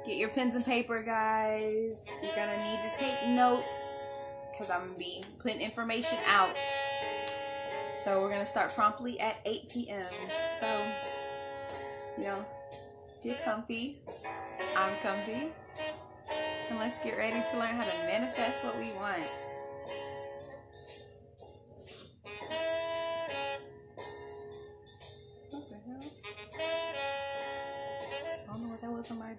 Get your pens and paper, guys. You're gonna need to take notes because I'm gonna be putting information out. So we're gonna start promptly at 8 p.m. So, get comfy. I'm comfy. And let's get ready to learn how to manifest what we want. What the hell? I don't know what that was on my cup.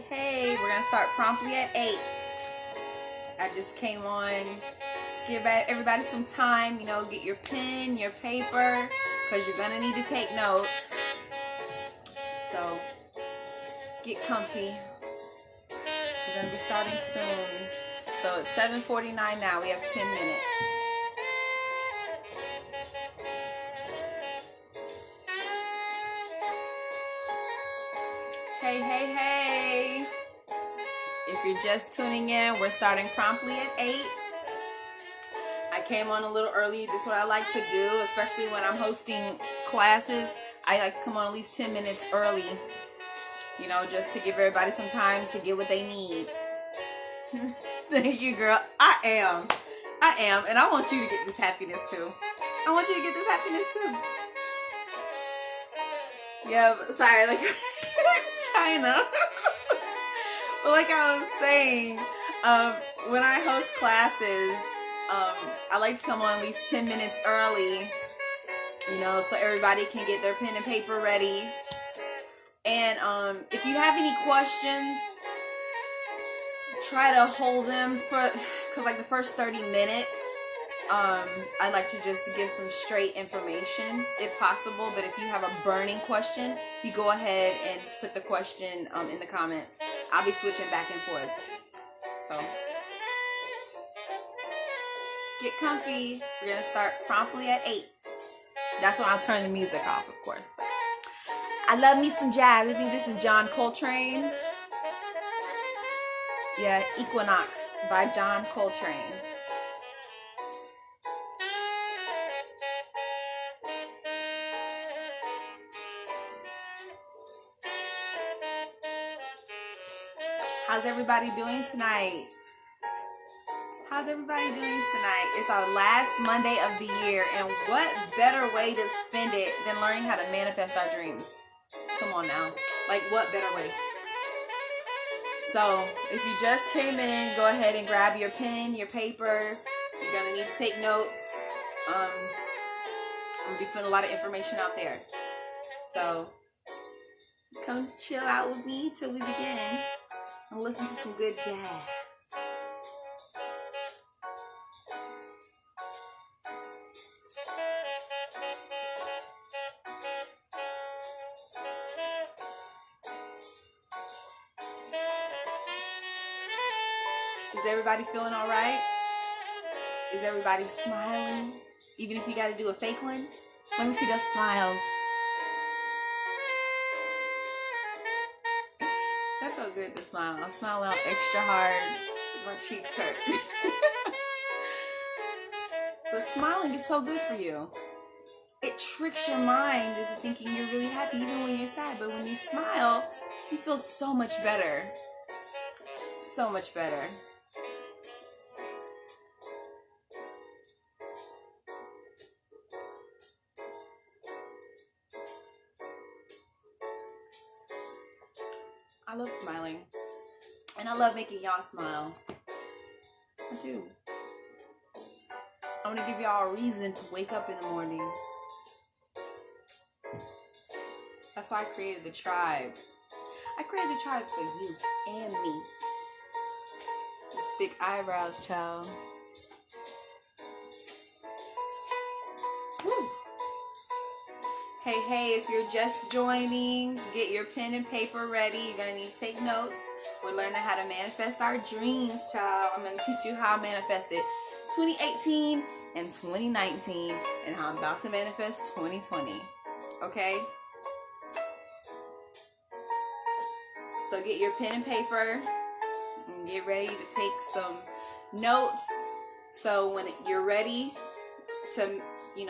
Hey, we're gonna start promptly at 8. I just came on to give everybody some time, get your pen, your paper, because you're gonna need to take notes. So get comfy. We're gonna be starting soon. So it's 7:49 now. We have 10 minutes. Hey. If you're just tuning in, we're starting promptly at 8. I came on a little early. This is what I like to do, especially when I'm hosting classes. I like to come on at least 10 minutes early, just to give everybody some time to get what they need. Thank you, girl. I am. And I want you to get this happiness too. Yeah, sorry, like China. But like I was saying, when I host classes, I like to come on at least 10 minutes early, so everybody can get their pen and paper ready. And if you have any questions, try to hold them because like the first 30 minutes, I like to just give some straight information if possible. But if you have a burning question, you go ahead and put the question in the comments. I'll be switching back and forth. So get comfy. We're going to start promptly at 8. That's when I'll turn the music off, of course. I love me some jazz. I think this is John Coltrane. Yeah, Equinox by John Coltrane. How's everybody doing tonight? It's our last Monday of the year, and what better way to spend it than learning how to manifest our dreams? Come on now. Like, what better way? So, if you just came in, go ahead and grab your pen, your paper. You're going to need to take notes. I'm going to be putting a lot of information out there. So, come chill out with me till we begin and listen to some good jazz. Is everybody feeling all right? Is everybody smiling? Even if you got to do a fake one? Let me see those smiles. That's so good to smile. I'm smiling out extra hard. My cheeks hurt. But smiling is so good for you. It tricks your mind into thinking you're really happy even when you're sad. But when you smile, you feel so much better. So much better. I love smiling, and I love making y'all smile. I do. I'm gonna give y'all a reason to wake up in the morning. That's why I created the tribe. I created the tribe for you and me. Big eyebrows, child. Woo. Hey, if you're just joining, get your pen and paper ready. You're going to need to take notes. We're learning how to manifest our dreams, child. I'm going to teach you how I manifested 2018 and 2019 and how I'm about to manifest 2020. Okay? So get your pen and paper and get ready to take some notes. So when you're ready to,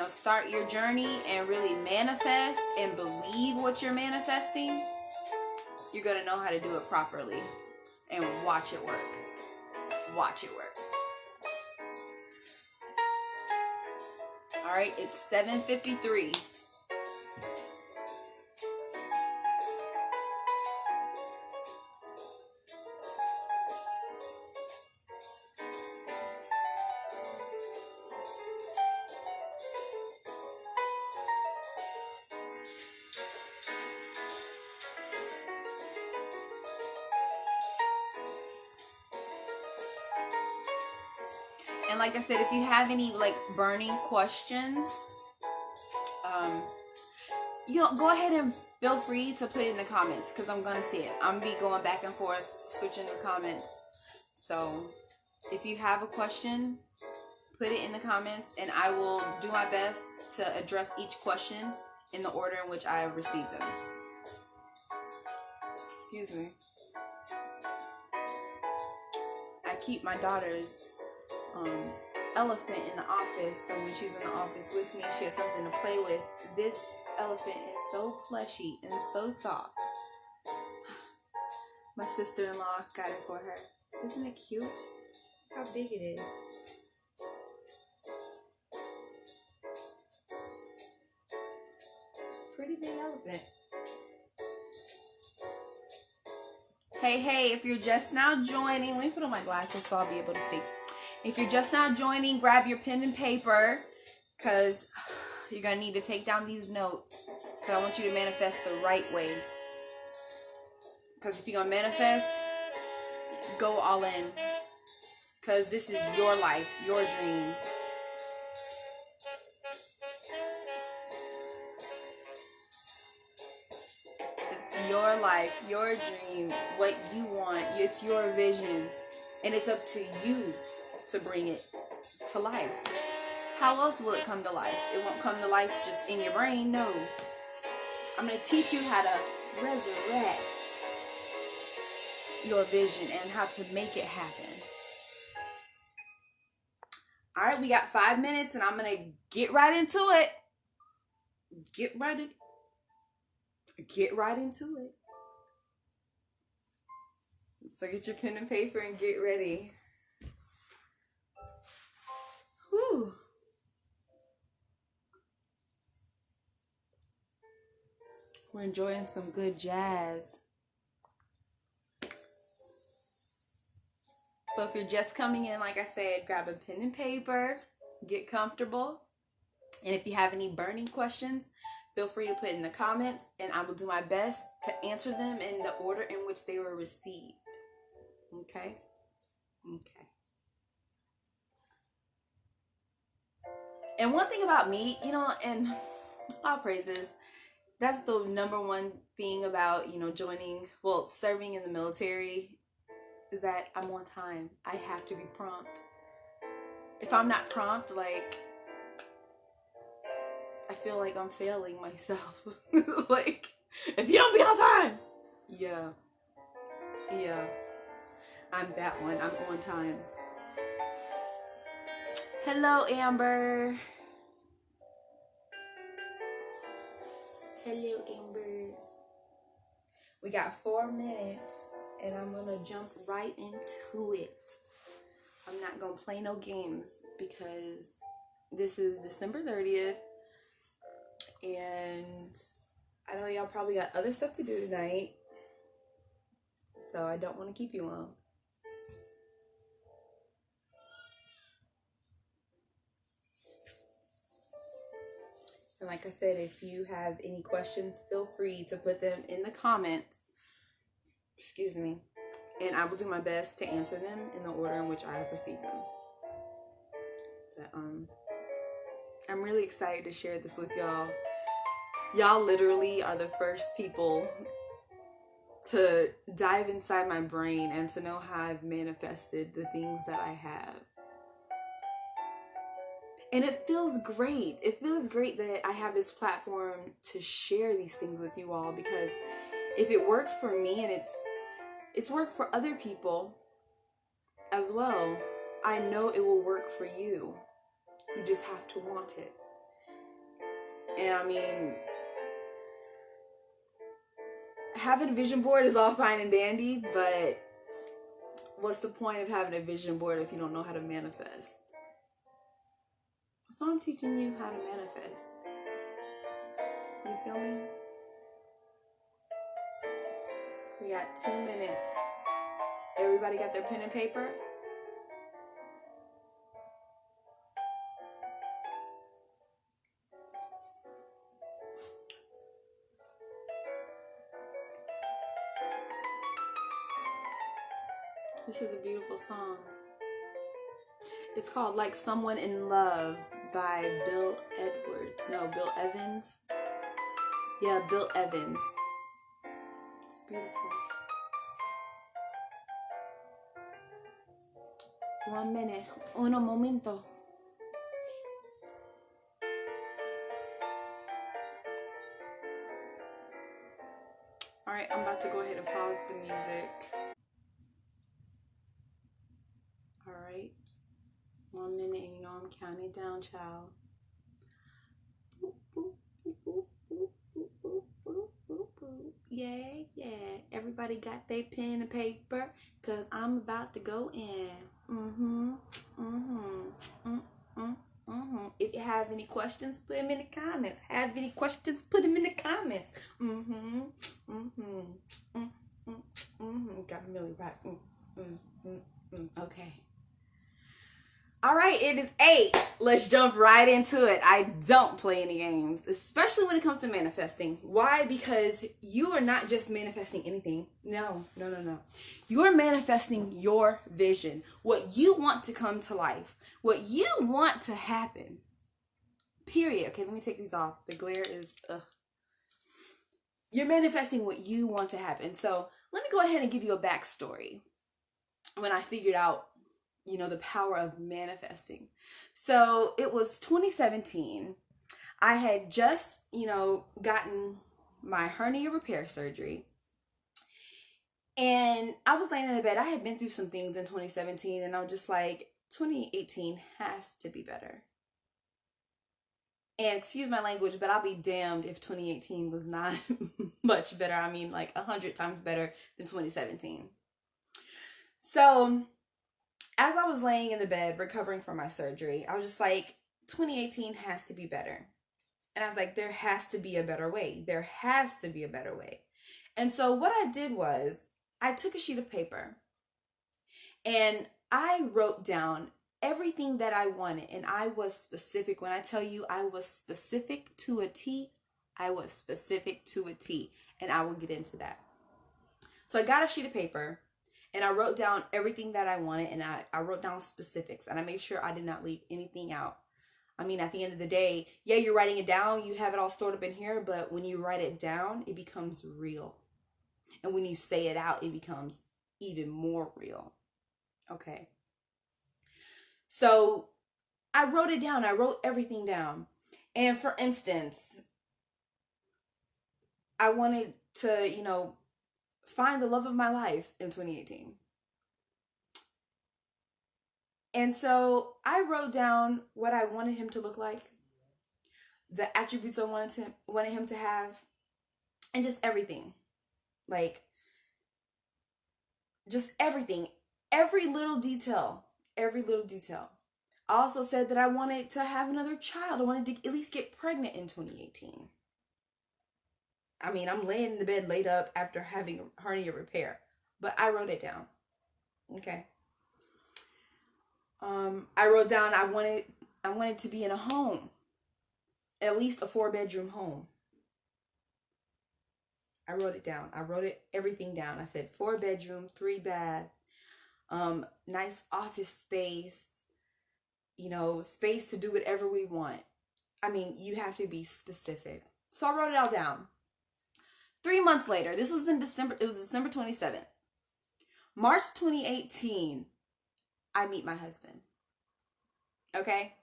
start your journey and really manifest and believe what you're manifesting, you're going to know how to do it properly and watch it work. Watch it work. All right, it's 7:53. And like I said, if you have any burning questions, go ahead and feel free to put it in the comments, because I'm gonna see it. I'm gonna be going back and forth, switching the comments. So if you have a question, put it in the comments, and I will do my best to address each question in the order in which I have received them. Excuse me. I keep my daughter's elephant in the office, so when she's in the office with me, she has something to play with. This elephant is so plushy and so soft. My sister-in-law got it for her. Isn't it cute? How big it is. Pretty big elephant. Hey, if you're just now joining, let me put on my glasses so I'll be able to see. If you're just now joining, grab your pen and paper, because you're going to need to take down these notes, because I want you to manifest the right way. Because if you're going to manifest, go all in, because this is your life, your dream. It's your life, your dream, what you want. It's your vision, and it's up to you to bring it to life. How else will it come to life? It won't come to life just in your brain. No. I'm going to teach you how to resurrect your vision and how to make it happen. All right, we got 5 minutes, and I'm going to get right into it. Get right into it. So get your pen and paper and get ready. Whew. We're enjoying some good jazz. So if you're just coming in, like I said, grab a pen and paper, get comfortable. And if you have any burning questions, feel free to put in the comments, and I will do my best to answer them in the order in which they were received. Okay? Okay. And one thing about me, and all praises, that's the number one thing about, serving in the military, is that I'm on time. I have to be prompt. If I'm not prompt, I feel like I'm failing myself. If you don't be on time. Yeah. I'm that one. I'm on time. Hello, Amber. Hello, Amber. We got 4 minutes, and I'm going to jump right into it. I'm not going to play no games, because this is December 30th, and I know y'all probably got other stuff to do tonight, so I don't want to keep you long. And like I said, if you have any questions, feel free to put them in the comments. Excuse me. And I will do my best to answer them in the order in which I have received them. But, I'm really excited to share this with y'all. Y'all literally are the first people to dive inside my brain and to know how I've manifested the things that I have. And it feels great. It feels great that I have this platform to share these things with you all, because if it worked for me and it's It's worked for other people as well. I know it will work for you. You just have to want it. And I mean, having a vision board is all fine and dandy, but what's the point of having a vision board if you don't know how to manifest? So I'm teaching you how to manifest. You feel me? We got 2 minutes. Everybody got their pen and paper? This is a beautiful song. It's called Like Someone in Love by Bill Evans. Yeah, Bill Evans. It's beautiful. 1 minute. Uno momento. Alright, I'm about to go ahead and pause the music. Alright. 1 minute, and you know I'm counting down, child. Yeah, yeah. Everybody got their pen and paper, cause I'm about to go in. If you have any questions, put them in the comments. Have any questions, put them in the comments. Got a million right. Okay. All right, it is 8. Let's jump right into it. I don't play any games, especially when it comes to manifesting. Why? Because you are not just manifesting anything. No. You're manifesting your vision, what you want to come to life, what you want to happen. Period. Okay, let me take these off. The glare is, ugh. You're manifesting what you want to happen. So let me go ahead and give you a backstory. When I figured out the power of manifesting. So it was 2017. I had just, gotten my hernia repair surgery. And I was laying in the bed. I had been through some things in 2017, and I was just like, 2018 has to be better. And excuse my language, but I'll be damned if 2018 was not much better. I mean, like 100 times better than 2017. So as I was laying in the bed recovering from my surgery, I was just like, 2018 has to be better. And I was like, there has to be a better way. There has to be a better way. And so what I did was I took a sheet of paper and I wrote down everything that I wanted. And I was specific. When I tell you I was specific to a T, I was specific to a T. And I will get into that. So I got a sheet of paper. And I wrote down everything that I wanted, and I wrote down specifics, and I made sure I did not leave anything out. I mean, at the end of the day, yeah, you're writing it down, you have it all stored up in here, but when you write it down, it becomes real. And when you say it out, it becomes even more real. Okay. So I wrote it down. I wrote everything down. And for instance, I wanted to, find the love of my life in 2018. And so I wrote down what I wanted him to look like, the attributes I wanted him to have, and just everything. Like, just everything. Every little detail. Every little detail. I also said that I wanted to have another child. I wanted to at least get pregnant in 2018. I mean, I'm laying in the bed laid up after having a hernia repair. But I wrote it down. Okay. I wrote down I wanted to be in a home. At least a 4-bedroom home. I wrote it down. I wrote everything down. I said 4-bedroom, 3-bath, nice office space, space to do whatever we want. I mean, you have to be specific. So I wrote it all down. 3 months later, this was in December, it was December 27th. March 2018, I meet my husband. Okay?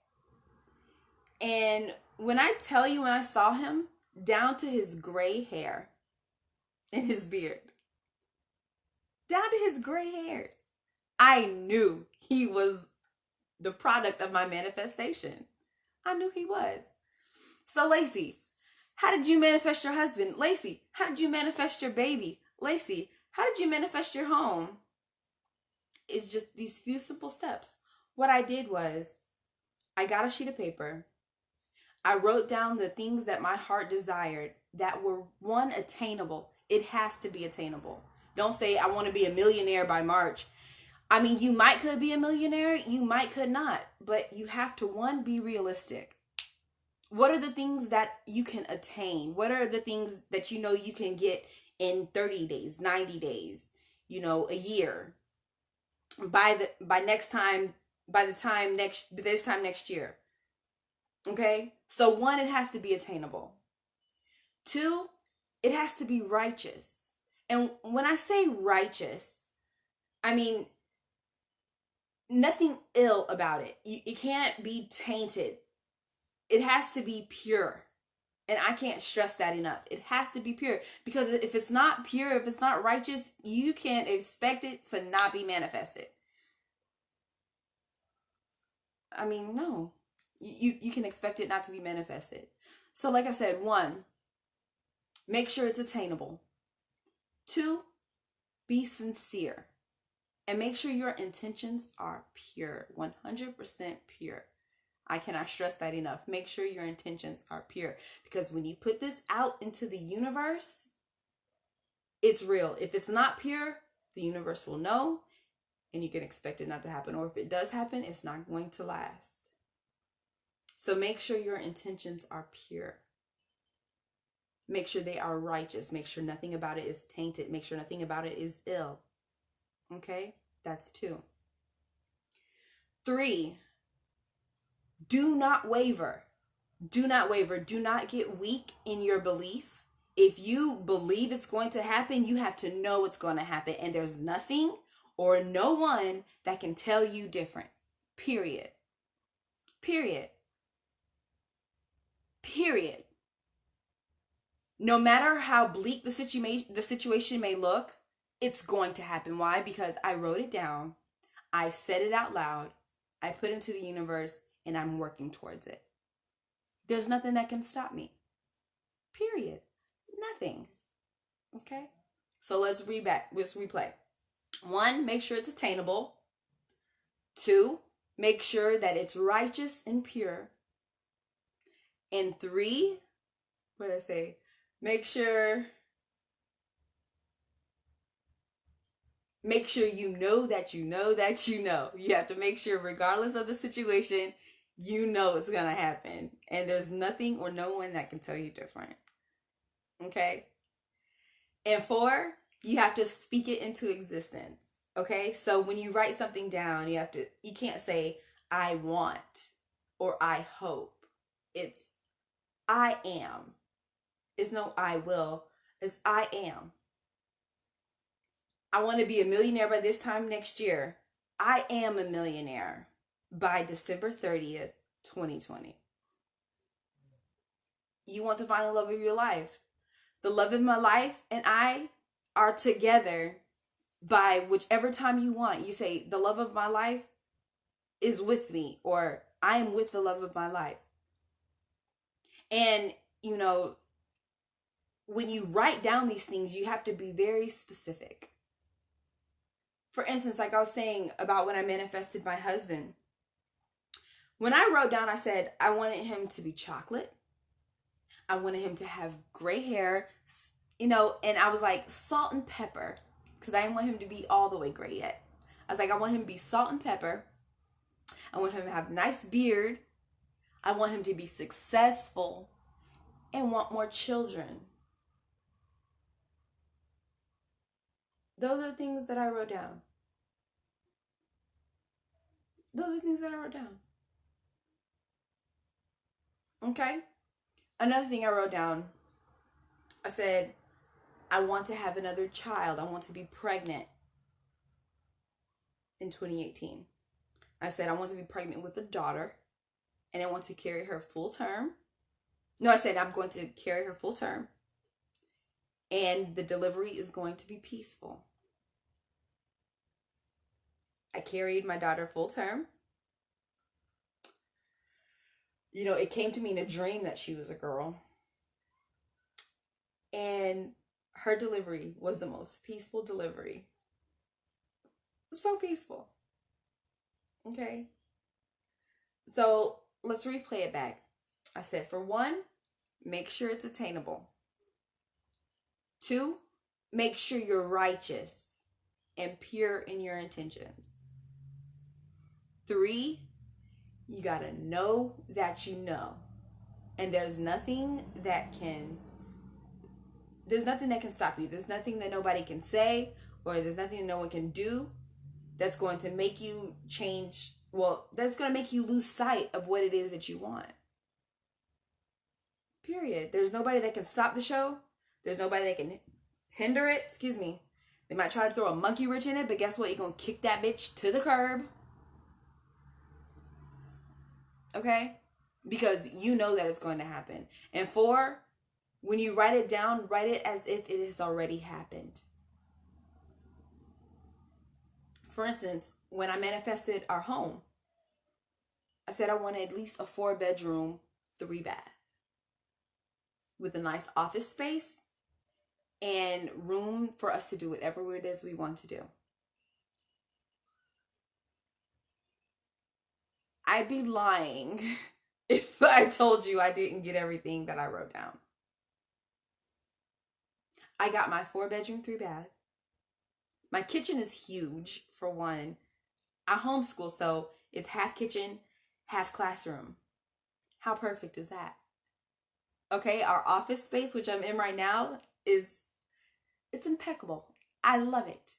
And when I tell you, when I saw him, down to his gray hair and his beard, down to his gray hairs. I knew he was the product of my manifestation. I knew he was. So Lacey, how did you manifest your husband? Lacey, how did you manifest your baby? Lacey, how did you manifest your home? It's just these few simple steps. What I did was I got a sheet of paper. I wrote down the things that my heart desired that were, one, attainable. It has to be attainable. Don't say I want to be a millionaire by March. I mean, you might could be a millionaire, you might could not, but you have to, one, be realistic. What are the things that you can attain? What are the things that you know you can get in 30 days, 90 days, a year? By this time next year. Okay? So one, it has to be attainable. Two, it has to be righteous. And when I say righteous, I mean nothing ill about it. It can't be tainted. It has to be pure. And I can't stress that enough. It has to be pure. Because if it's not pure, if it's not righteous, you can't expect it to not be manifested. I mean, no. You can expect it not to be manifested. So like I said, one, make sure it's attainable. Two, be sincere. And make sure your intentions are pure, 100% pure. I cannot stress that enough. Make sure your intentions are pure. Because when you put this out into the universe, it's real. If it's not pure, the universe will know, and you can expect it not to happen. Or if it does happen, it's not going to last. So make sure your intentions are pure. Make sure they are righteous. Make sure nothing about it is tainted. Make sure nothing about it is ill. Okay? That's two. Three, do not waver. Do not waver. Do not get weak in your belief. If you believe it's going to happen, you have to know it's going to happen. And there's nothing or no one that can tell you different. Period. Period. Period. No matter how bleak the situation may look, it's going to happen. Why? Because I wrote it down. I said it out loud. I put it into the universe, and I'm working towards it. There's nothing that can stop me. Period. Nothing. Okay? So let's replay. One, make sure it's attainable. Two, make sure that it's righteous and pure. And three, what did I say? Make sure you know that you know that you know. You have to make sure, regardless of the situation, you know it's going to happen. And there's nothing or no one that can tell you different. Okay? And four, you have to speak it into existence. Okay? So when you write something down, you can't say, I want or I hope. It's I am. It's no I will. It's I am. I want to be a millionaire by this time next year. I am a millionaire by December 30th, 2020. You want to find the love of your life. The love of my life and I are together by whichever time you want. You say, the love of my life is with me, or I am with the love of my life. And, when you write down these things, you have to be very specific. For instance, like I was saying about when I manifested my husband. When I wrote down, I said, I wanted him to be chocolate. I wanted him to have gray hair, and I was like, salt and pepper, because I didn't want him to be all the way gray yet. I was like, I want him to be salt and pepper. I want him to have a nice beard. I want him to be successful and want more children. Those are the things that I wrote down. Okay? Another thing I wrote down, I said, I want to have another child. I want to be pregnant in 2018. I said, I want to be pregnant with a daughter, and I want to carry her full term. No, I said, I'm going to carry her full term, and the delivery is going to be peaceful. I carried my daughter full term. You know, it came to me in a dream that she was a girl. And her delivery was the most peaceful delivery. So peaceful. Okay. So let's replay it back. I said, for one, make sure it's attainable. Two, make sure you're righteous and pure in your intentions. Three, you gotta know that you know. And there's nothing that can stop you. There's nothing that nobody can say, or there's nothing that no one can do that's going to make you change. Well, that's going to make you lose sight of what it is that you want. Period. There's nobody that can stop the show. There's nobody that can hinder it. Excuse me. They might try to throw a monkey wrench in it, but guess what? You're going to kick that bitch to the curb. Okay? Because you know that it's going to happen. And four, when you write it down, write it as if it has already happened. For instance, when I manifested our home, I said I wanted at least a 4-bedroom, 3-bath with a nice office space and room for us to do whatever it is we want to do. I'd be lying if I told you I didn't get everything that I wrote down. I got my 4-bedroom, 3-bath. My kitchen is huge, for one. I homeschool, so it's half kitchen, half classroom. How perfect is that? Okay, our office space, which I'm in right now, it's impeccable. I love it.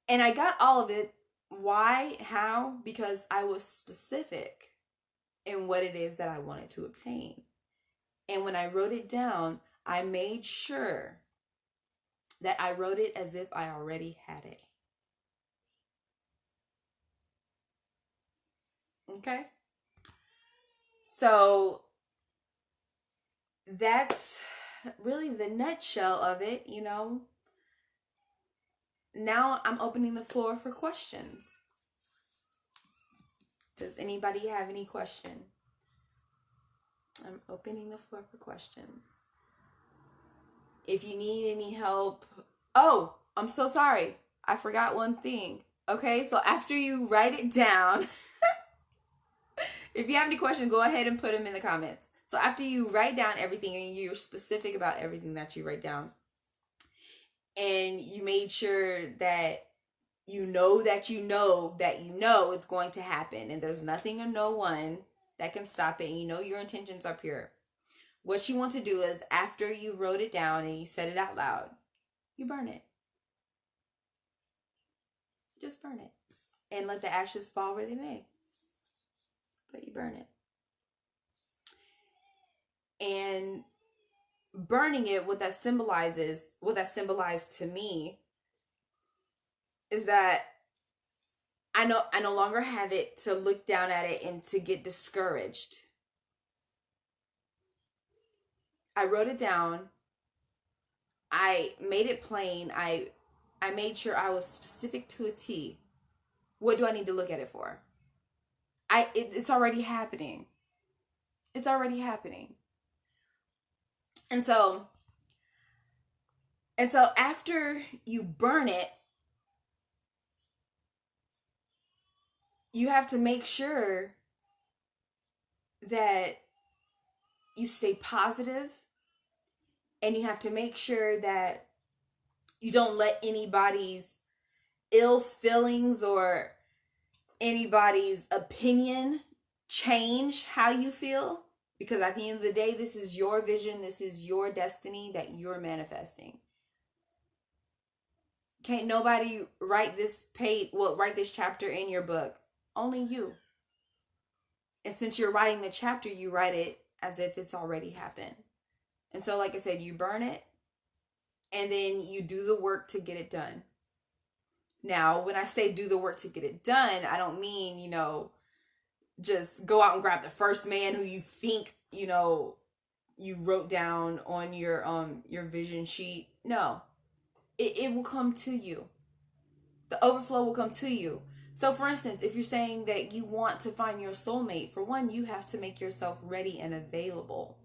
And I got all of it. Why? How? Because I was specific in what it is that I wanted to obtain. And when I wrote it down, I made sure that I wrote it as if I already had it. Okay? So that's really the nutshell of it, you know. Now I'm opening the floor for questions. Does anybody have any question? I'm opening the floor for questions. If you need any help. Oh, I'm so sorry. I forgot one thing. Okay, so after you write it down, if you have any questions, go ahead and put them in the comments. So after you write down everything and you're specific about everything that you write down, and you made sure that you know that you know that you know it's going to happen, and there's nothing or no one that can stop it, and you know your intentions are pure. What you want to do is, after you wrote it down and you said it out loud, you burn it. Just burn it. And let the ashes fall where they may. But you burn it. And burning it, what that symbolized to me is that I no longer have it to look down at it and to get discouraged. I wrote it down. I made it plain. I made sure I was specific to a T. What do I need to look at it for? It's already happening. It's already happening. And so after you burn it, you have to make sure that you stay positive, and you have to make sure that you don't let anybody's ill feelings or anybody's opinion change how you feel. Because at the end of the day, this is your vision. This is your destiny that you're manifesting. Can't nobody write this chapter in your book. Only you. And since you're writing the chapter, you write it as if it's already happened. And so, like I said, you burn it, and then you do the work to get it done. Now, when I say do the work to get it done, I don't mean, just go out and grab the first man who you think, you wrote down on your vision sheet. No. It will come to you. The overflow will come to you. So, for instance, if you're saying that you want to find your soulmate, for one, you have to make yourself ready and available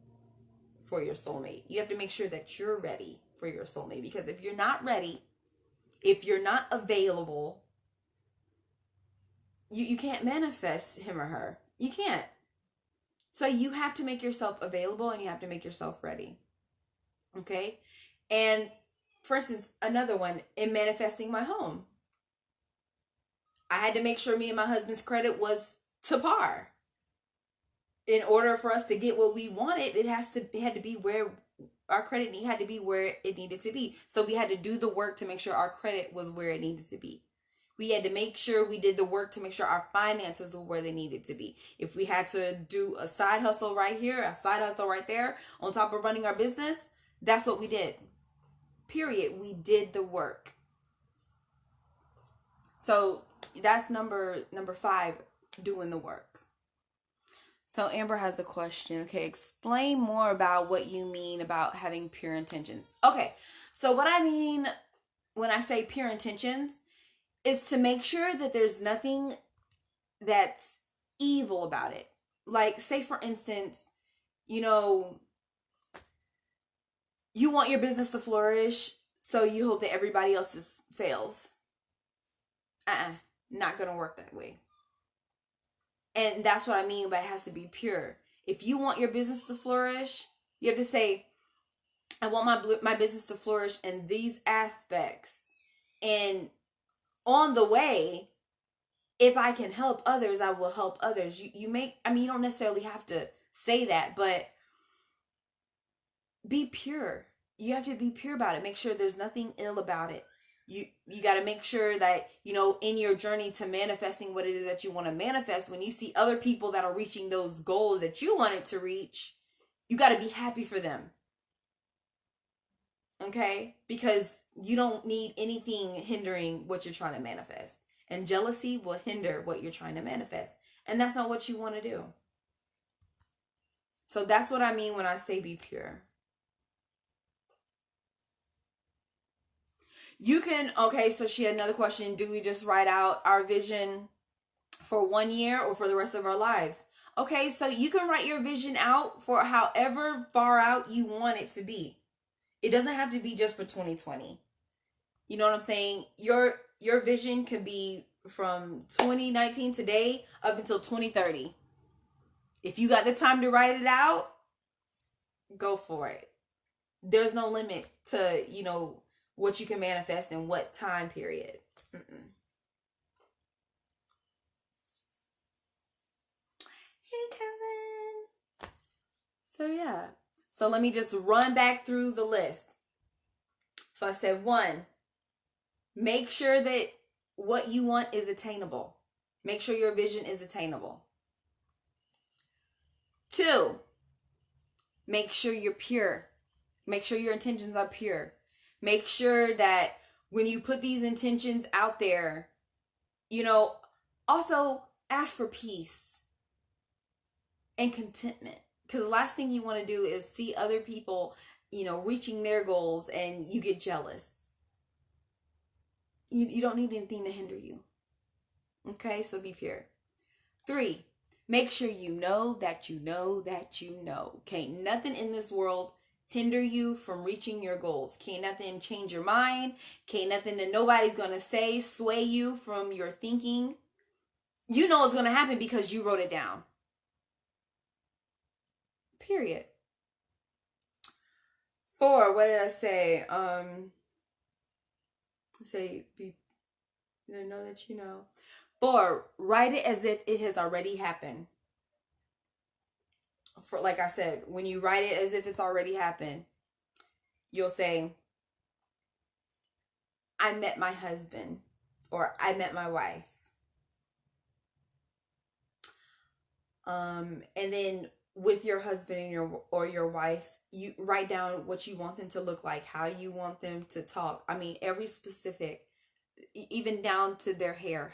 for your soulmate. You have to make sure that you're ready for your soulmate, because if you're not ready, if you're not available, you can't manifest him or her. You can't. So you have to make yourself available and you have to make yourself ready. Okay? And for instance, another one, in manifesting my home, I had to make sure me and my husband's credit was to par. In order for us to get what we wanted, it had to be where our credit had to be where it needed to be. So we had to do the work to make sure our credit was where it needed to be. We had to make sure we did the work to make sure our finances were where they needed to be. If we had to do a side hustle right here, a side hustle right there, on top of running our business, that's what we did. Period. We did the work. So that's number 5, doing the work. So Amber has a question. Okay, explain more about what you mean about having pure intentions. Okay, so what I mean when I say pure intentions is to make sure that there's nothing that's evil about it. Like, say for instance, you want your business to flourish, so you hope that everybody else's fails. Not gonna work that way. And that's what I mean by it has to be pure. If you want your business to flourish, you have to say, I want my business to flourish in these aspects. And on the way, if I can help others, I will help others. You don't necessarily have to say that, but be pure. You have to be pure about it. Make sure there's nothing ill about it. You got to make sure that, in your journey to manifesting what it is that you want to manifest, when you see other people that are reaching those goals that you wanted to reach, you got to be happy for them. Okay? Because you don't need anything hindering what you're trying to manifest. And jealousy will hinder what you're trying to manifest. And that's not what you want to do. So that's what I mean when I say be pure. You can, okay, so she had another question. Do we just write out our vision for 1 year or for the rest of our lives? Okay, so you can write your vision out for however far out you want it to be. It doesn't have to be just for 2020. You know what I'm saying? Your vision could be from 2019 today up until 2030. If you got the time to write it out, go for it. There's no limit to, what you can manifest in what time period. Hey, Kevin. So yeah. So let me just run back through the list. So I said 1, make sure that what you want is attainable. Make sure your vision is attainable. 2, make sure you're pure. Make sure your intentions are pure. Make sure that when you put these intentions out there, also ask for peace and contentment. Because the last thing you want to do is see other people, reaching their goals and you get jealous. You don't need anything to hinder you. Okay, so be pure. 3, make sure you know that you know that you know. Can't nothing in this world hinder you from reaching your goals. Can't nothing change your mind. Can't nothing that nobody's going to say sway you from your thinking. You know it's going to happen because you wrote it down. Period. 4, what did I say? Know that you know. 4, write it as if it has already happened. For, like I said, when you write it as if it's already happened, you'll say, I met my husband, or I met my wife. And then with your husband and your wife, you write down what you want them to look like, how you want them to talk. Every specific, even down to their hair.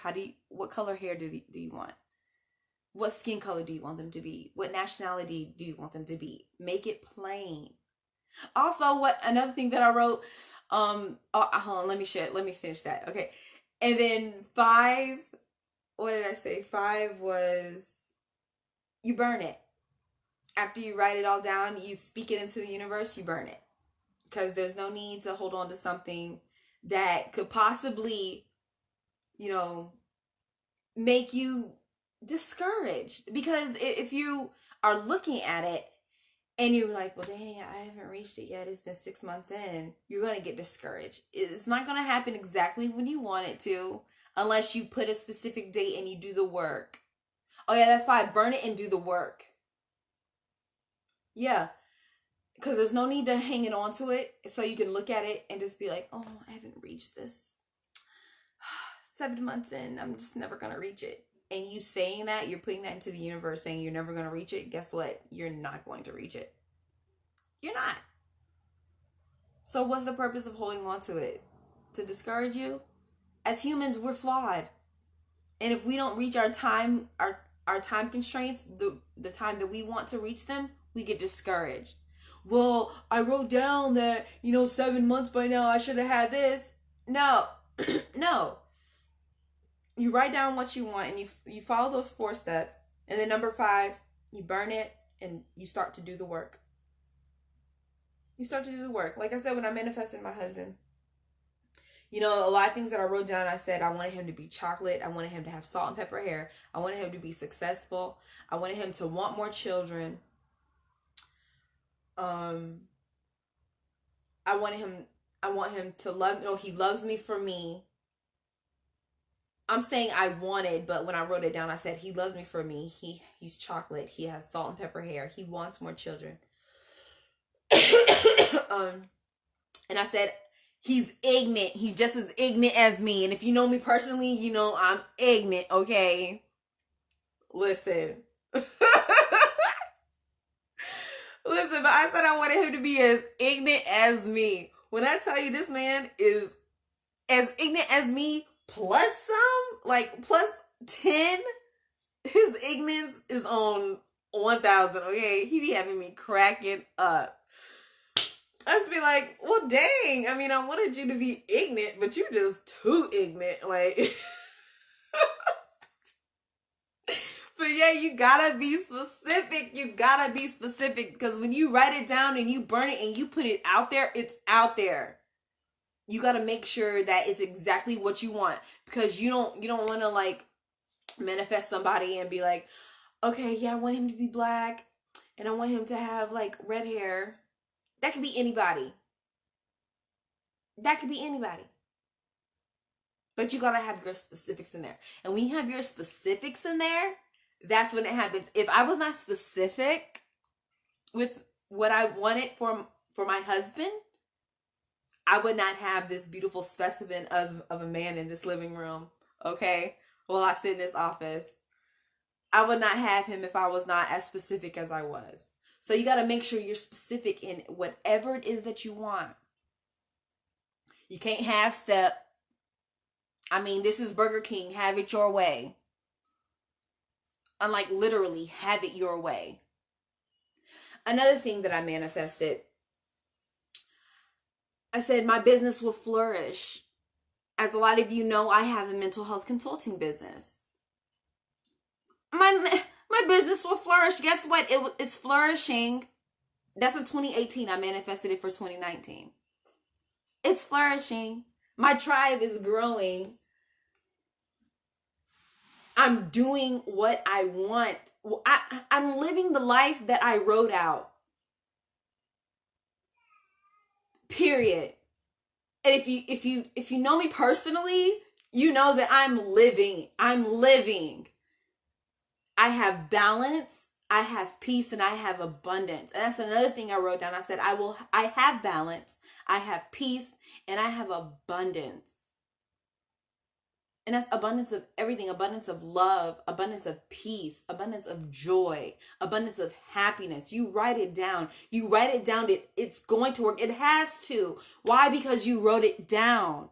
What color hair do you want? What skin color do you want them to be? What nationality do you want them to be? Make it plain. Also, another thing that I wrote, hold on, let me finish that. Okay. And then 5, what did I say? 5 was you burn it. After you write it all down, you speak it into the universe, you burn it. Because there's no need to hold on to something that could possibly, make you discouraged. Because if you are looking at it and you're like, well, dang, I haven't reached it yet, it's been 6 months in, you're going to get discouraged. It's not going to happen exactly when you want it to, unless you put a specific date and you do the work. Oh yeah, that's fine. Burn it and do the work. Yeah. Because there's no need to hang it onto it, so you can look at it and just be like, oh, I haven't reached this. 7 months in, I'm just never going to reach it. And you saying that, you're putting that into the universe, saying you're never going to reach it. Guess what? You're not going to reach it. You're not. So what's the purpose of holding on to it? To discourage you? As humans, we're flawed. And if we don't reach our time constraints, the time that we want to reach them, we get discouraged. Well, I wrote down that, 7 months by now I should have had this. No. No. You write down what you want and you follow those 4 steps. And then number 5, you burn it and you start to do the work. You start to do the work. Like I said, when I manifested my husband, a lot of things that I wrote down, I said I wanted him to be chocolate. I wanted him to have salt and pepper hair. I wanted him to be successful. I wanted him to want more children. I want him to love me. He loves me for me. I'm saying I wanted, but when I wrote it down, I said he loves me for me. He's chocolate. He has salt and pepper hair. He wants more children. And I said he's ignorant. He's just as ignorant as me. And if you know me personally, you know I'm ignorant, okay? Listen. Listen, but I said I wanted him to be as ignorant as me. When I tell you this man is as ignorant as me, plus some, like plus 10, his ignorance is on 1,000, okay? He be having me cracking up. I just be like, well, dang. I mean, I wanted you to be ignorant, but you just too ignorant. Like, but yeah, you gotta be specific. You gotta be specific, because when you write it down and you burn it and you put it out there, it's out there. You gotta make sure that it's exactly what you want, because you don't want to like manifest somebody and be like, okay, yeah, I want him to be black and I want him to have like red hair. That could be anybody. That could be anybody. But you gotta have your specifics in there. And when you have your specifics in there, that's when it happens. If I was not specific with what I wanted for my husband, I would not have this beautiful specimen of a man in this living room, okay? While I sit in this office. I would not have him if I was not as specific as I was. So you got to make sure you're specific in whatever it is that you want. You can't half step. I mean, this is Burger King. Have it your way. Unlike literally, have it your way. Another thing that I manifested, I said my business will flourish. As a lot of you know, I have a mental health consulting business. My business will flourish. Guess what? It's flourishing. That's in 2018. I manifested it for 2019. It's flourishing. My tribe is growing. I'm doing what I want. I'm living the life that I wrote out. Period. And if you know me personally, you know that I'm living. I have balance, I have peace, and I have abundance. And that's another thing I wrote down. I said, I have balance, I have peace, and I have abundance. And that's abundance of everything, abundance of love, abundance of peace, abundance of joy, abundance of happiness. You write it down. It's going to work. It has to. Why? Because you wrote it down.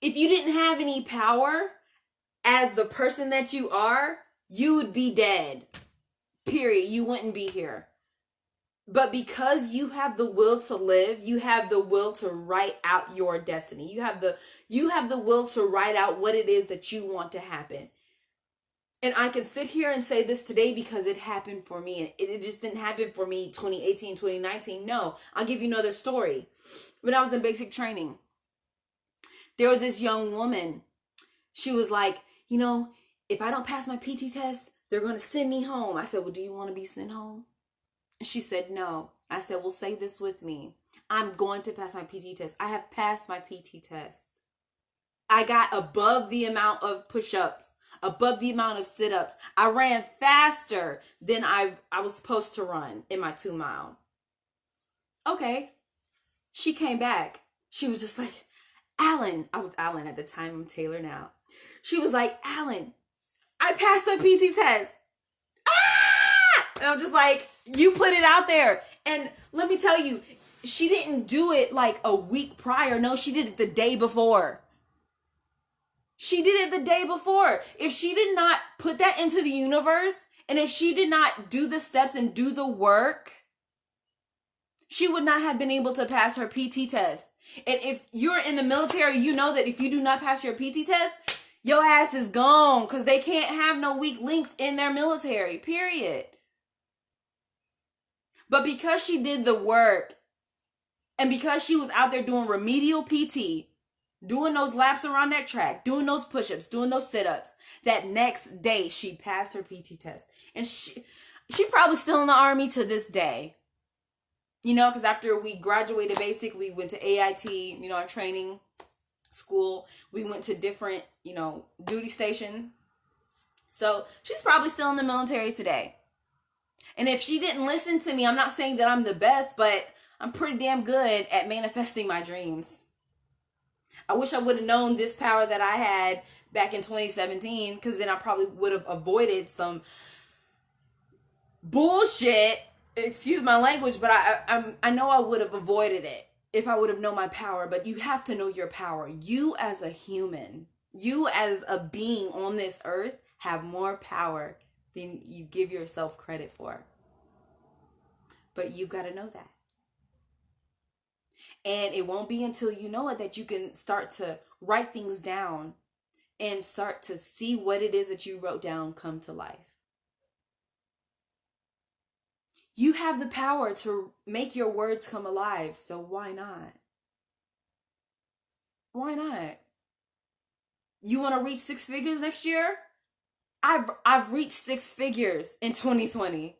If you didn't have any power as the person that you are, you would be dead. Period. You wouldn't be here. But because you have the will to live, you have the will to write out your destiny. You have the will to write out what it is that you want to happen. And I can sit here and say this today because it happened for me. And it just didn't happen for me 2018, 2019. No, I'll give you another story. When I was in basic training, there was this young woman. She was like, if I don't pass my PT test, they're going to send me home. I said, well, do you want to be sent home? And she said, no. I said, well, say this with me. I'm going to pass my PT test. I have passed my PT test. I got above the amount of push-ups, above the amount of sit-ups. I ran faster than I was supposed to run in my 2 mile. Okay. She came back. She was just like, Alan. I was Alan at the time. I'm Taylor now. She was like, Alan, I passed my PT test. Ah! And I'm just like, you put it out there. And let me tell you, she didn't do it like a week prior. No, she did it the day before. She did it the day before. If she did not put that into the universe, and if she did not do the steps and do the work, she would not have been able to pass her PT test. And if you're in the military, you know that if you do not pass your PT test, your ass is gone, because they can't have no weak links in their military, period. But because she did the work, and because she was out there doing remedial PT, doing those laps around that track, doing those push-ups, doing those sit-ups, that next day she passed her PT test. And she probably still in the Army to this day. Because after we graduated basic, we went to AIT, our training school. We went to different, duty station. So she's probably still in the military today. And if she didn't listen to me, I'm not saying that I'm the best, but I'm pretty damn good at manifesting my dreams. I wish I would have known this power that I had back in 2017, because then I probably would have avoided some bullshit. Excuse my language, but I know I would have avoided it if I would have known my power. But you have to know your power. You as a human, you as a being on this earth have more power than you give yourself credit for. But you've got to know that. And it won't be until you know it that you can start to write things down and start to see what it is that you wrote down come to life. You have the power to make your words come alive, so why not? Why not? You want to reach 6 figures next year? I've reached 6 figures in 2020.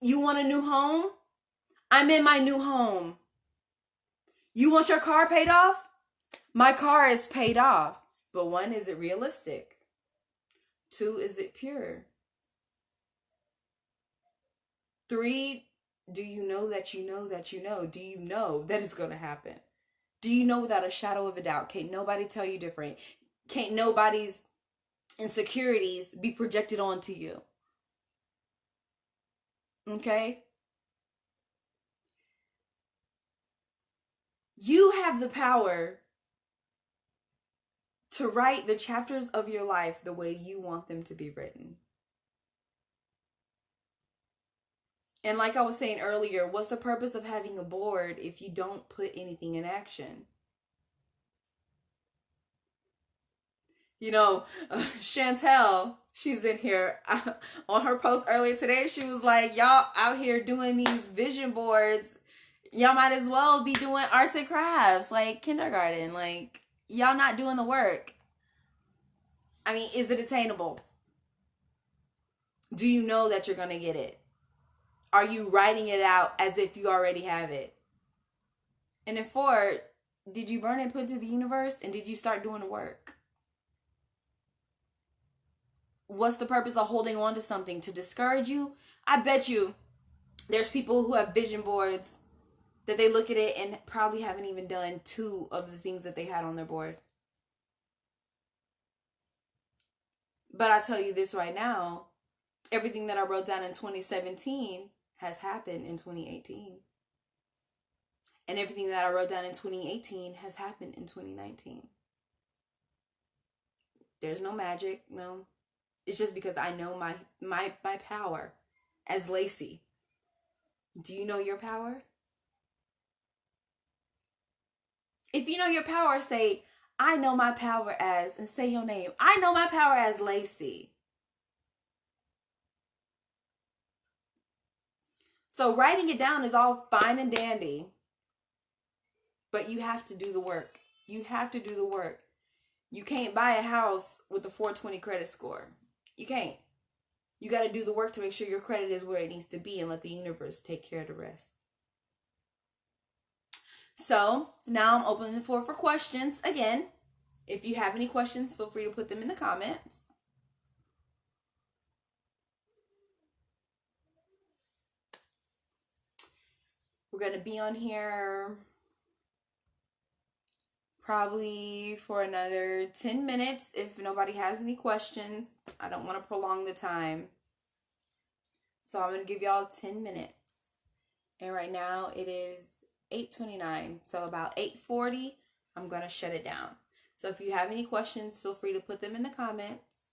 You want a new home? I'm in my new home. You want your car paid off? My car is paid off. But 1, is it realistic? 2, is it pure? 3, do you know that you know that you know? Do you know that it's going to happen? Do you know without a shadow of a doubt? Can't nobody tell you different. Can't nobody's insecurities be projected onto you. Okay? You have the power to write the chapters of your life the way you want them to be written. And like I was saying earlier, what's the purpose of having a board if you don't put anything in action? Chantel, she's in here on her post earlier today. She was like, y'all out here doing these vision boards. Y'all might as well be doing arts and crafts like kindergarten. Like, y'all not doing the work. I mean, is it attainable? Do you know that you're going to get it? Are you writing it out as if you already have it? And then 4, did you burn and put to the universe? And did you start doing the work? What's the purpose of holding on to something? To discourage you? I bet you there's people who have vision boards that they look at it and probably haven't even done 2 of the things that they had on their board. But I tell you this right now, everything that I wrote down in 2017 has happened in 2018. And everything that I wrote down in 2018 has happened in 2019. There's no magic, no. It's just because I know my power. as Lacey. Do you know your power? If you know your power, say, I know my power as, and say your name. I know my power as Lacey. So writing it down is all fine and dandy, but you have to do the work. You have to do the work. You can't buy a house with a 420 credit score. You can't. You got to do the work to make sure your credit is where it needs to be and let the universe take care of the rest. So now I'm opening the floor for questions. Again, if you have any questions, feel free to put them in the comments. We're going to be on here probably for another 10 minutes if nobody has any questions. I don't want to prolong the time. So I'm going to give y'all 10 minutes. And right now it is 8:29. So about 8:40, I'm going to shut it down. So if you have any questions, feel free to put them in the comments.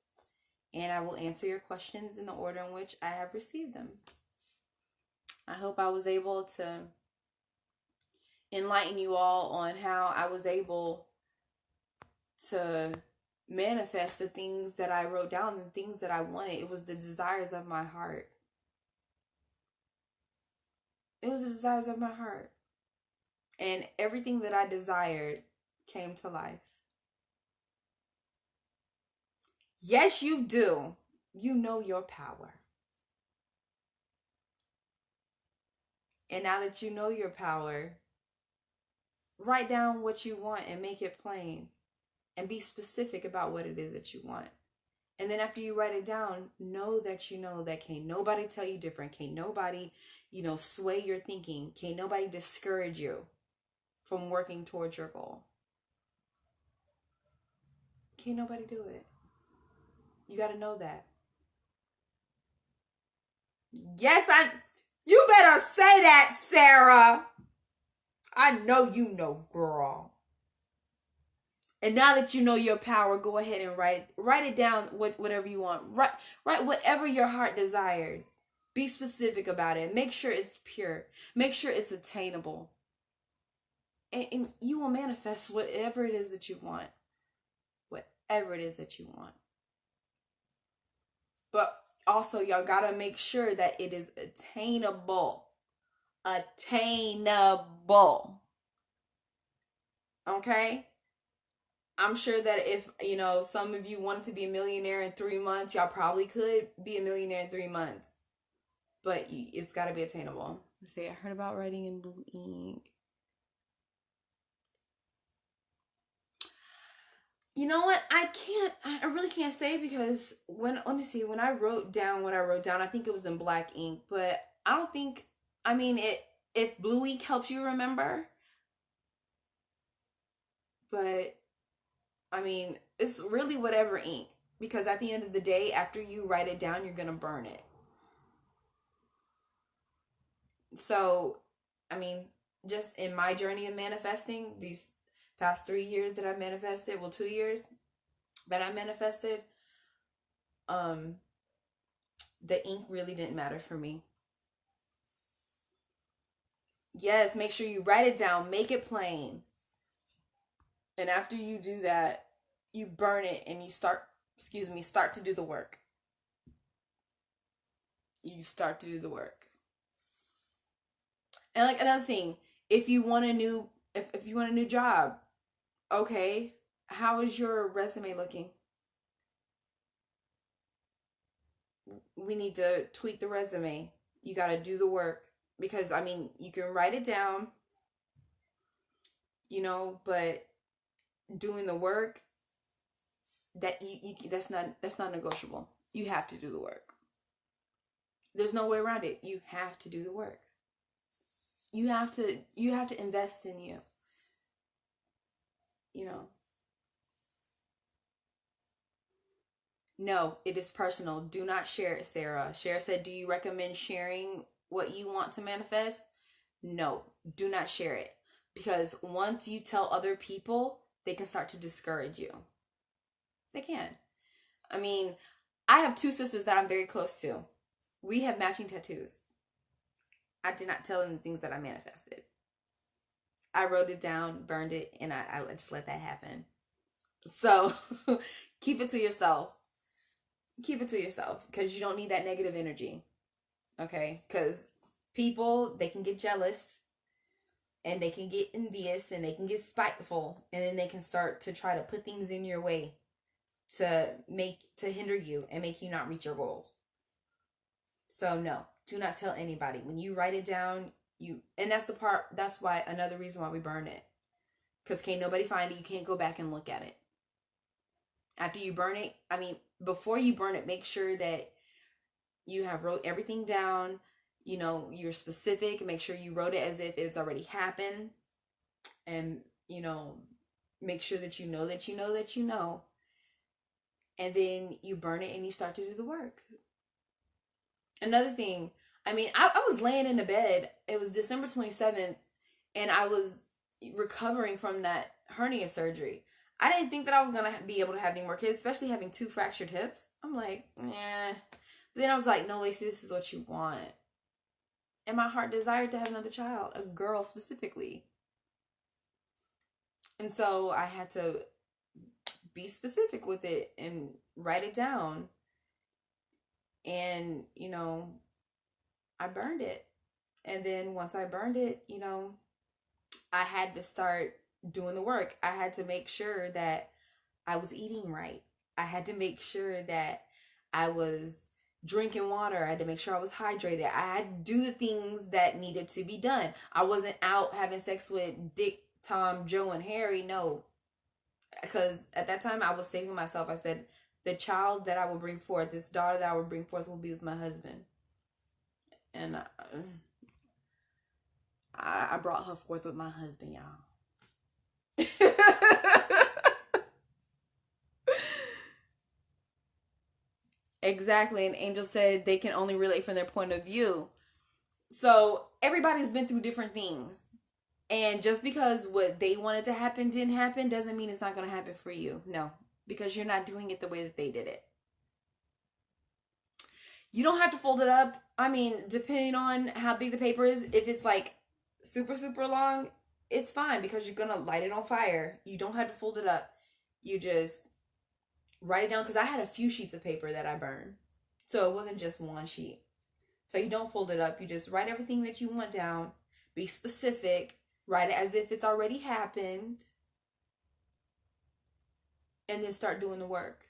And I will answer your questions in the order in which I have received them. I hope I was able to enlighten you all on how I was able to manifest the things that I wrote down, the things that I wanted. It was the desires of my heart. It was the desires of my heart. And everything that I desired came to life. Yes, you do. You know your power. And now that you know your power, write down what you want and make it plain. And be specific about what it is that you want. And then after you write it down, know that you know that can't nobody tell you different. Can't nobody, sway your thinking. Can't nobody discourage you from working towards your goal. Can't nobody do it. You got to know that. Yes, you better say that, Sarah. I know you know, girl. And now that you know your power, go ahead and write it down, whatever you want. Write whatever your heart desires. Be specific about it. Make sure it's pure. Make sure it's attainable. And you will manifest whatever it is that you want. Whatever it is that you want. But also, y'all gotta make sure that it is attainable. Attainable. Okay? I'm sure that if, some of you wanted to be a millionaire in 3 months, y'all probably could be a millionaire in 3 months. But it's got to be attainable. Let's see, I heard about writing in blue ink. You know what? I really can't say because when I wrote down what I wrote down, I think it was in black ink. But I don't think, if blue ink helps you remember. But it's really whatever ink. Because at the end of the day, after you write it down, you're going to burn it. So, just in my journey of manifesting, these past 3 years that I manifested, 2 years that I manifested, the ink really didn't matter for me. Yes, make sure you write it down, make it plain. And after you do that, you burn it and you start to do the work. You start to do the work. And like another thing, if you want a new job, okay, how is your resume looking? We need to tweak the resume. You got to do the work because you can write it down, but doing the work that's not negotiable. You have to do the work. There's no way around it. You have to do the work. You have to invest in you. No, it is personal. Do not share it, Sarah. Sarah said, do you recommend sharing what you want to manifest? No, do not share it. Because once you tell other people, they can start to discourage you. They can. I have 2 sisters that I'm very close to. We have matching tattoos. I did not tell him the things that I manifested. I wrote it down, burned it, and I just let that happen. So keep it to yourself. Keep it to yourself because you don't need that negative energy. Okay? Because people, they can get jealous and they can get envious and they can get spiteful, and then they can start to try to put things in your way to hinder you and make you not reach your goals. So no, do not tell anybody. When you write it down, and that's why another reason why we burn it. Because can't nobody find it, you can't go back and look at it. After you burn it, before you burn it, make sure that you have wrote everything down. You're specific. Make sure you wrote it as if it's already happened. And, make sure that you know that you know that you know. And then you burn it and you start to do the work. Another thing, I was laying in the bed. It was December 27th, and I was recovering from that hernia surgery. I didn't think that I was going to be able to have any more kids, especially having 2 fractured hips. I'm like, yeah. But then I was like, no, Lacey, this is what you want. And my heart desired to have another child, a girl specifically. And so I had to be specific with it and write it down. And, I burned it. And then once I burned it, I had to start doing the work. I had to make sure that I was eating right. I had to make sure that I was drinking water. I had to make sure I was hydrated. I had to do the things that needed to be done. I wasn't out having sex with Dick, Tom, Joe, and Harry. No. Because at that time I was saving myself. I said, the child that I will bring forth, this daughter that I will bring forth, will be with my husband. And I brought her forth with my husband, y'all. Exactly. And Angel said they can only relate from their point of view. So everybody's been through different things. And just because what they wanted to happen didn't happen doesn't mean it's not going to happen for you. No, because you're not doing it the way that they did it. You don't have to fold it up. Depending on how big the paper is, if it's like super, super long, it's fine because you're going to light it on fire. You don't have to fold it up. You just write it down, because I had a few sheets of paper that I burned. So it wasn't just one sheet. So you don't fold it up. You just write everything that you want down. Be specific. Write it as if it's already happened. And then start doing the work.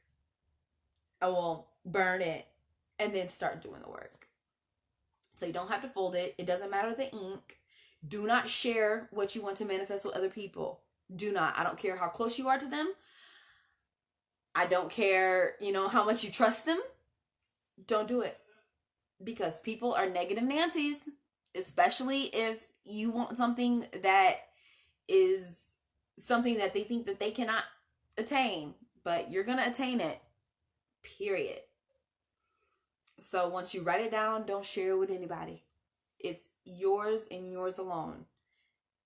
Burn it. And then start doing the work. So you don't have to fold it. It doesn't matter the ink. Do not share what you want to manifest with other people. Do not. I don't care how close you are to them. I don't care, how much you trust them. Don't do it. Because people are negative Nancy's, especially if you want something that is something that they think that they cannot attain. But you're going to attain it. Period. So once you write it down, don't share it with anybody. It's yours and yours alone.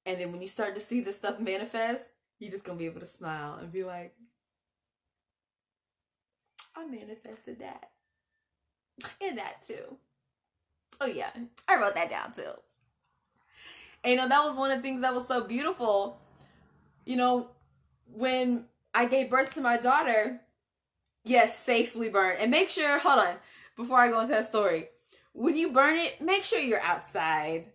And then when you start to see the stuff manifest, you're just going to be able to smile and be like, I manifested that. And that too. Oh yeah, I wrote that down too. And that was one of the things that was so beautiful. When I gave birth to my daughter, yes, safely burned. And make sure, hold on, before I go into that story. When you burn it, make sure you're outside.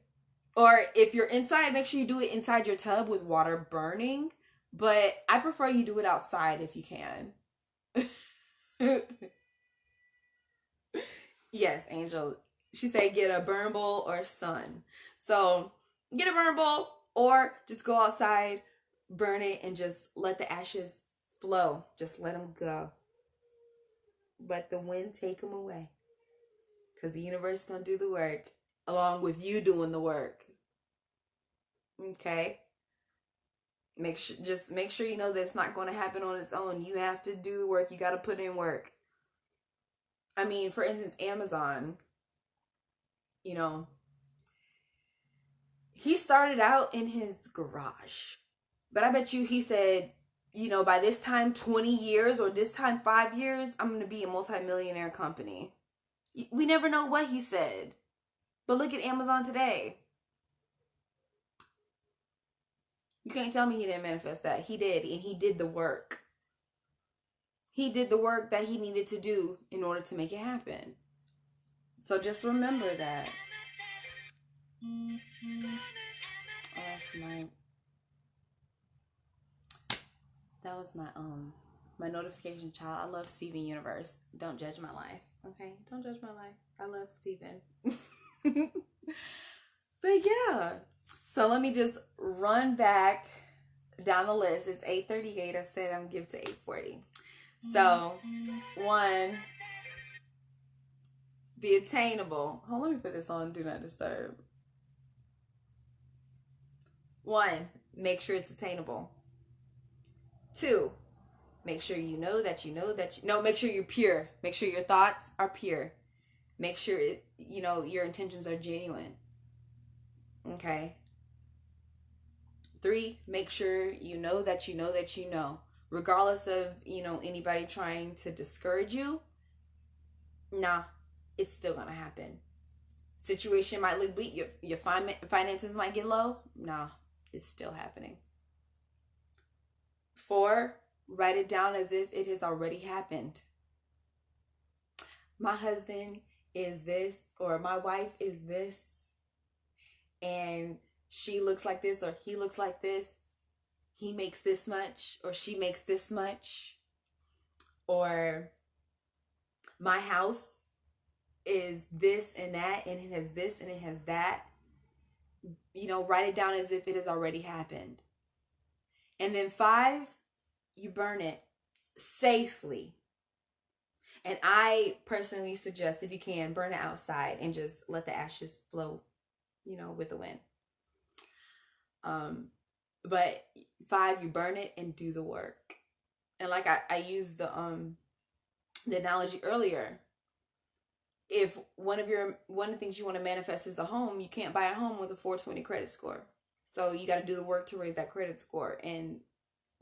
Or if you're inside, make sure you do it inside your tub with water burning. But I prefer you do it outside if you can. Yes, Angel. She said get a burn bowl or sun. So get a burn bowl or just go outside, burn it, and just let the ashes flow. Just let them go. Let the wind take them away. Because the universe is going to do the work along with you doing the work. Okay? Make sure you know that it's not going to happen on its own. You have to do the work. You got to put in work. For instance, Amazon, he started out in his garage. But I bet you he said, by this time 20 years or this time 5 years, I'm going to be a multi-millionaire company. We never know what he said. But look at Amazon today. You can't tell me he didn't manifest that. He did, and he did the work. He did the work that he needed to do in order to make it happen. So just remember that. Oh, that was my notification, child. I love Steven Universe. Don't judge my life, okay? Don't judge my life. I love Steven. But yeah. So let me just run back down the list. It's 8:38. I said I'm give to 8:40. So 1, be attainable. Hold on, let me put this on Do Not Disturb. 1, make sure it's attainable. 2, make sure you know that you know that you no, make sure you're pure. Make sure your thoughts are pure. Make sure your intentions are genuine. Okay. 3, make sure you know that you know that you know. Regardless of, anybody trying to discourage you, nah, it's still gonna happen. Situation might look bleak, your finances might get low, nah, it's still happening. 4, write it down as if it has already happened. My husband is this, or my wife is this, and she looks like this, or he looks like this. He makes this much, or she makes this much. Or my house is this and that, and it has this and it has that. Write it down as if it has already happened. And then 5, you burn it safely. And I personally suggest, if you can, burn it outside and just let the ashes flow, with the wind. But 5, you burn it and do the work. And like I used the analogy earlier. If one of the things you want to manifest is a home, you can't buy a home with a 420 credit score. So you got to do the work to raise that credit score, and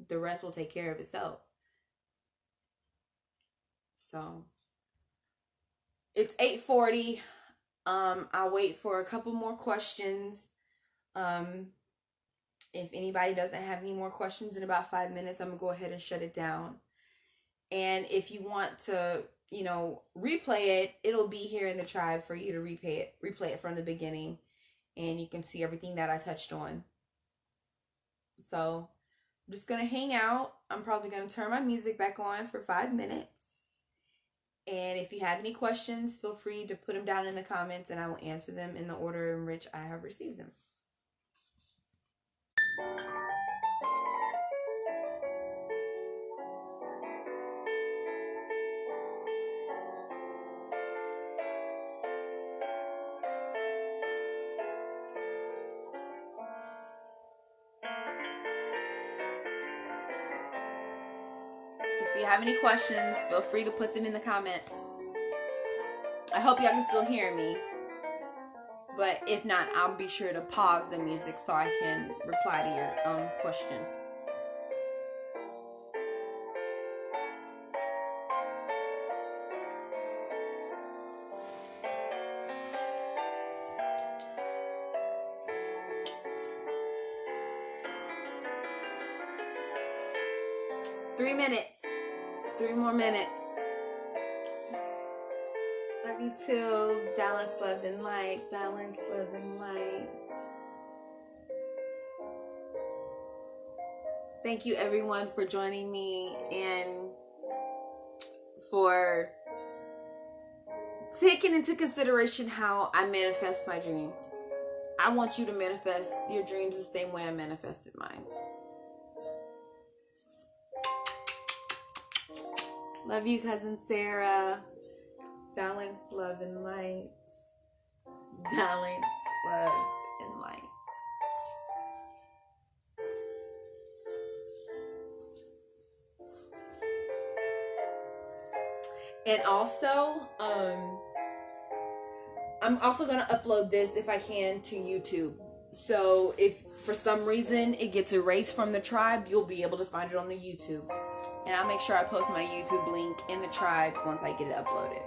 the rest will take care of itself. So it's 8:40. I'll wait for a couple more questions. If anybody doesn't have any more questions in about 5 minutes, I'm going to go ahead and shut it down. And if you want to, replay it, it'll be here in the tribe for you to replay it from the beginning. And you can see everything that I touched on. So I'm just going to hang out. I'm probably going to turn my music back on for 5 minutes. And if you have any questions, feel free to put them down in the comments, and I will answer them in the order in which I have received them. If you have any questions, feel free to put them in the comments. I hope y'all can still hear me. But if not, I'll be sure to pause the music so I can reply to your question. Three minutes. 3 more minutes. Love you too. Balance, love, and light. Balance, love, and light. Thank you, everyone, for joining me and for taking into consideration how I manifest my dreams. I want you to manifest your dreams the same way I manifested mine. Love you, Cousin Sarah. Balance, love, and light. Balance, love, and light. And also, I'm also going to upload this, if I can, to YouTube. So if for some reason it gets erased from the tribe, you'll be able to find it on the YouTube. And I'll make sure I post my YouTube link in the tribe once I get it uploaded.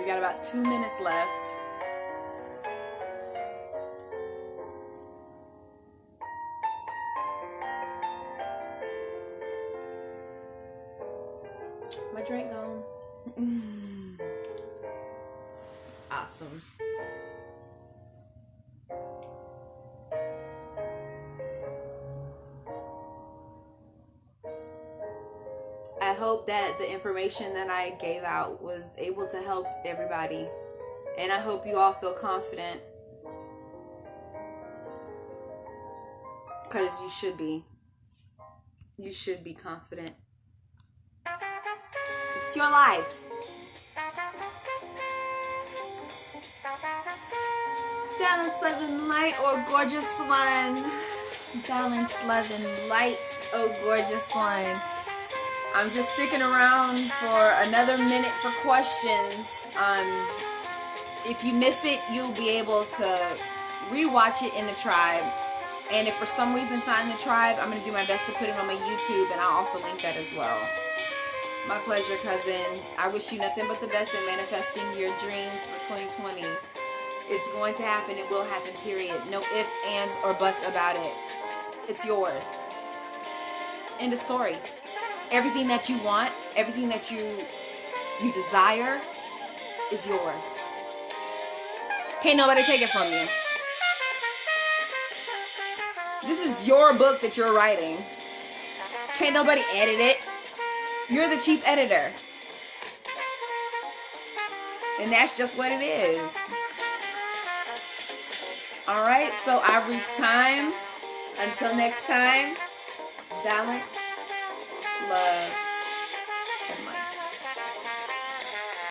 We got about 2 minutes left. My drink gone. Awesome. I hope that the information that I gave out was able to help everybody. And I hope you all feel confident. Because you should be. You should be confident. It's your life. Balance, love, and light, oh gorgeous one. Balance, love, and light, oh gorgeous one. I'm just sticking around for another minute for questions. If you miss it, you'll be able to rewatch it in the tribe. And if for some reason it's not in the tribe, I'm going to do my best to put it on my YouTube, and I'll also link that as well. My pleasure, cousin. I wish you nothing but the best in manifesting your dreams for 2020. It's going to happen. It will happen, period. No ifs, ands, or buts about it. It's yours. End of story. Everything that you want, everything that you desire is yours. Can't nobody take it from you. This is your book that you're writing. Can't nobody edit it. You're the chief editor. And that's just what it is. Alright, so I've reached time. Until next time, balance, love,